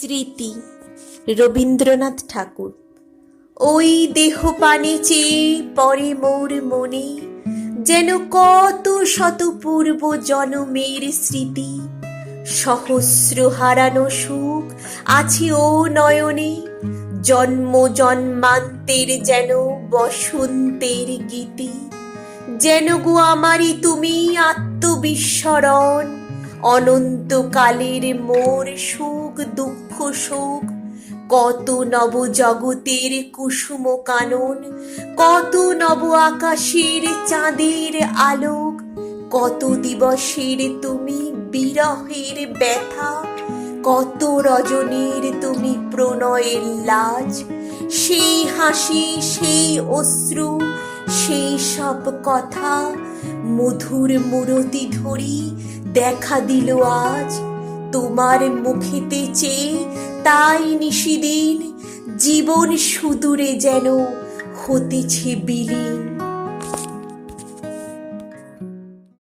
স্মৃতি। রবীন্দ্রনাথ ঠাকুর। ওই দেহ পানে চেয়ে পরে মোর মনে, যেন কত শত পূর্ব জনমের স্মৃতি। সহস্র হারানো সুখ আছে ও নয়নে, জন্ম জন্মান্তের যেন বসন্তের গীতি। যেন গো আমারই তুমি আত্মবিস্মরণ, অনন্তকালের মোর সুখ দুঃখ শোক। কত নব জগতের কুসুম কানন, কত নব আকাশের চাঁদের আলোক। কত দিবসের তুমি বিরহের ব্যথা, কত রজনীর তুমি প্রণয়ের লাজ। সেই হাসি সেই অশ্রু সেই সব কথা, মধুর মূরতি ধরি দেখা দিল আজ। তোমার মুখেতে চেয়ে তাই নিশিদিন, জীবন সুদূরে যেন হতেছে বিলীন।